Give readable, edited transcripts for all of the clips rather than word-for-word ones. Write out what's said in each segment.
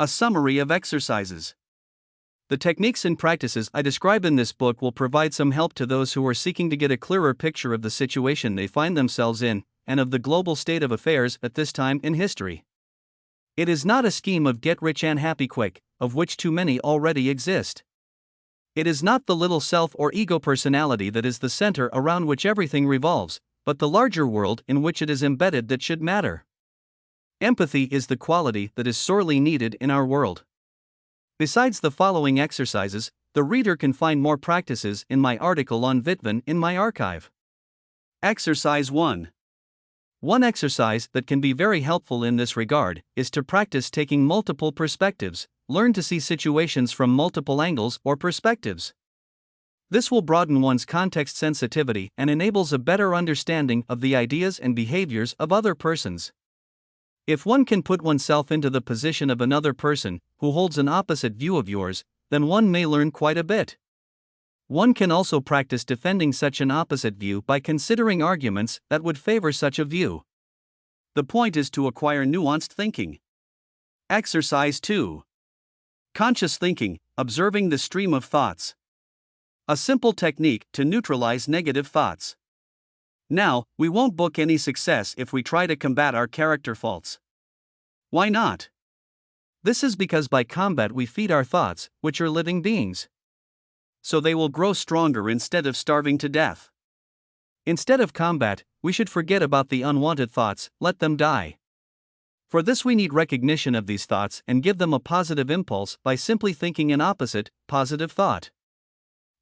A summary of exercises. The techniques and practices I describe in this book will provide some help to those who are seeking to get a clearer picture of the situation they find themselves in, and of the global state of affairs at this time in history. It is not a scheme of get rich and happy quick, of which too many already exist. It is not the little self or ego personality that is the center around which everything revolves, but the larger world in which it is embedded that should matter. Empathy is the quality that is sorely needed in our world. Besides the following exercises, the reader can find more practices in my article on Wittmann in my archive. Exercise 1. One exercise that can be very helpful in this regard is to practice taking multiple perspectives. Learn to see situations from multiple angles or perspectives. This will broaden one's context sensitivity and enables a better understanding of the ideas and behaviors of other persons. If one can put oneself into the position of another person who holds an opposite view of yours, then one may learn quite a bit. One can also practice defending such an opposite view by considering arguments that would favor such a view. The point is to acquire nuanced thinking. Exercise 2. Conscious thinking, observing the stream of thoughts. A simple technique to neutralize negative thoughts. Now, we won't book any success if we try to combat our character faults. Why not? This is because by combat we feed our thoughts, which are living beings. So they will grow stronger instead of starving to death. Instead of combat, we should forget about the unwanted thoughts, let them die. For this we need recognition of these thoughts and give them a positive impulse by simply thinking an opposite, positive thought.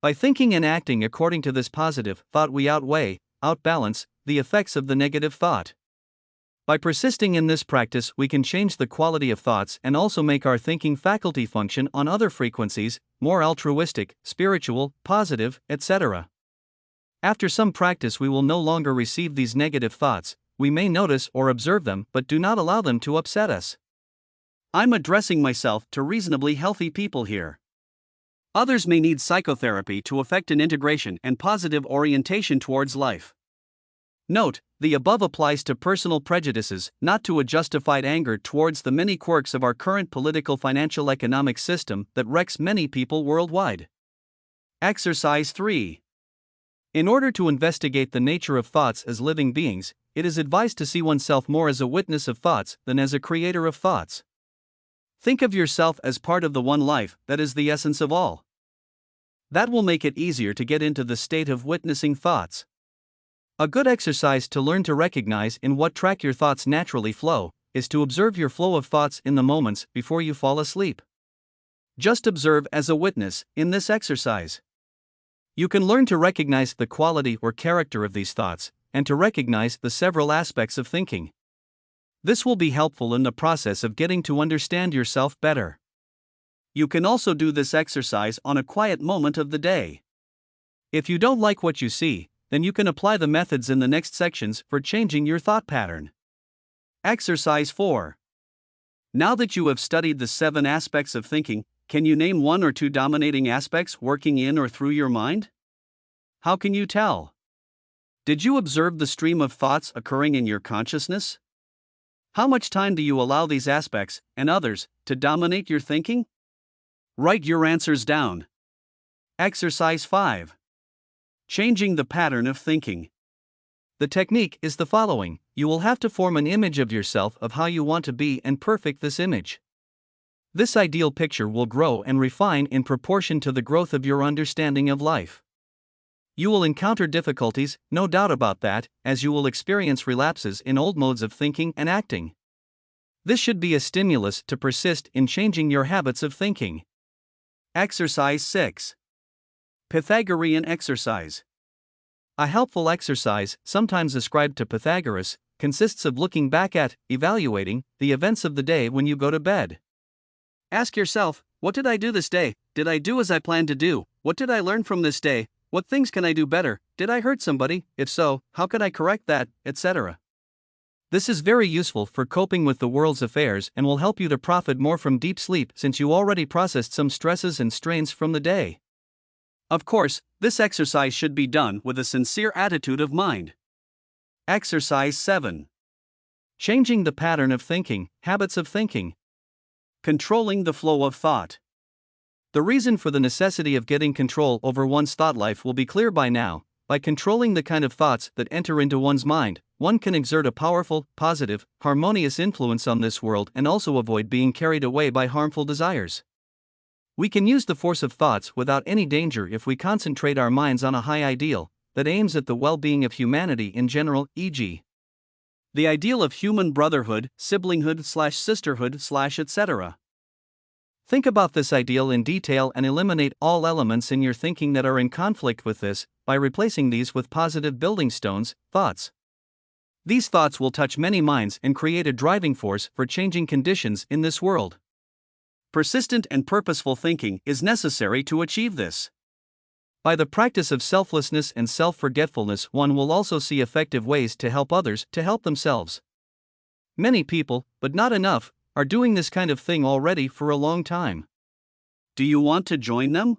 By thinking and acting according to this positive thought we outbalance the effects of the negative thought. By persisting in this practice we can change the quality of thoughts and also make our thinking faculty function on other frequencies, more altruistic, spiritual, positive, etc. After some practice we will no longer receive these negative thoughts. We may notice or observe them but do not allow them to upset us. I'm addressing myself to reasonably healthy people here. Others may need psychotherapy to effect an integration and positive orientation towards life. Note, the above applies to personal prejudices, not to a justified anger towards the many quirks of our current political financial economic system that wrecks many people worldwide. Exercise 3. In order to investigate the nature of thoughts as living beings, it is advised to see oneself more as a witness of thoughts than as a creator of thoughts. Think of yourself as part of the one life that is the essence of all. That will make it easier to get into the state of witnessing thoughts. A good exercise to learn to recognize in what track your thoughts naturally flow is to observe your flow of thoughts in the moments before you fall asleep. Just observe as a witness in this exercise. You can learn to recognize the quality or character of these thoughts and to recognize the several aspects of thinking. This will be helpful in the process of getting to understand yourself better. You can also do this exercise on a quiet moment of the day. If you don't like what you see, then you can apply the methods in the next sections for changing your thought pattern. Exercise 4. Now that you have studied the 7 aspects of thinking, can you name 1 or 2 dominating aspects working in or through your mind? How can you tell? Did you observe the stream of thoughts occurring in your consciousness? How much time do you allow these aspects, and others, to dominate your thinking? Write your answers down. Exercise 5. Changing the pattern of thinking. The technique is the following: you will have to form an image of yourself of how you want to be and perfect this image. This ideal picture will grow and refine in proportion to the growth of your understanding of life. You will encounter difficulties, no doubt about that, as you will experience relapses in old modes of thinking and acting. This should be a stimulus to persist in changing your habits of thinking. Exercise 6. Pythagorean exercise. A helpful exercise, sometimes ascribed to Pythagoras, consists of looking back at, evaluating, the events of the day when you go to bed. Ask yourself, what did I do this day? Did I do as I planned to do? What did I learn from this day? What things can I do better? Did I hurt somebody? If so, how could I correct that, etc. This is very useful for coping with the world's affairs and will help you to profit more from deep sleep since you already processed some stresses and strains from the day. Of course, this exercise should be done with a sincere attitude of mind. Exercise 7. Changing the pattern of thinking, habits of thinking. Controlling the flow of thought. The reason for the necessity of getting control over one's thought life will be clear by now. By controlling the kind of thoughts that enter into one's mind, one can exert a powerful, positive, harmonious influence on this world and also avoid being carried away by harmful desires. We can use the force of thoughts without any danger if we concentrate our minds on a high ideal that aims at the well-being of humanity in general, e.g., the ideal of human brotherhood, siblinghood/sisterhood/ etc. Think about this ideal in detail and eliminate all elements in your thinking that are in conflict with this by replacing these with positive building stones, thoughts. These thoughts will touch many minds and create a driving force for changing conditions in this world. Persistent and purposeful thinking is necessary to achieve this. By the practice of selflessness and self-forgetfulness, one will also see effective ways to help others to help themselves. Many people, but not enough, are doing this kind of thing already for a long time. Do you want to join them?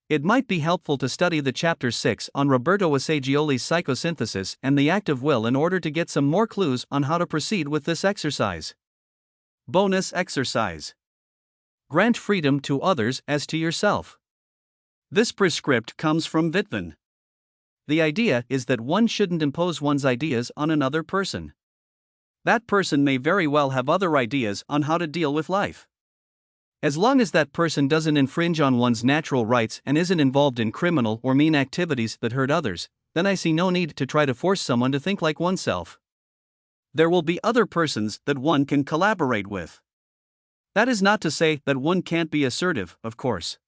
It might be helpful to study the Chapter 6 on Roberto Assagioli's psychosynthesis and the act of will in order to get some more clues on how to proceed with this exercise. Bonus exercise. Grant freedom to others as to yourself. This prescript comes from Wittmann. The idea is that one shouldn't impose one's ideas on another person. That person may very well have other ideas on how to deal with life. As long as that person doesn't infringe on one's natural rights and isn't involved in criminal or mean activities that hurt others, then I see no need to try to force someone to think like oneself. There will be other persons that one can collaborate with. That is not to say that one can't be assertive, of course.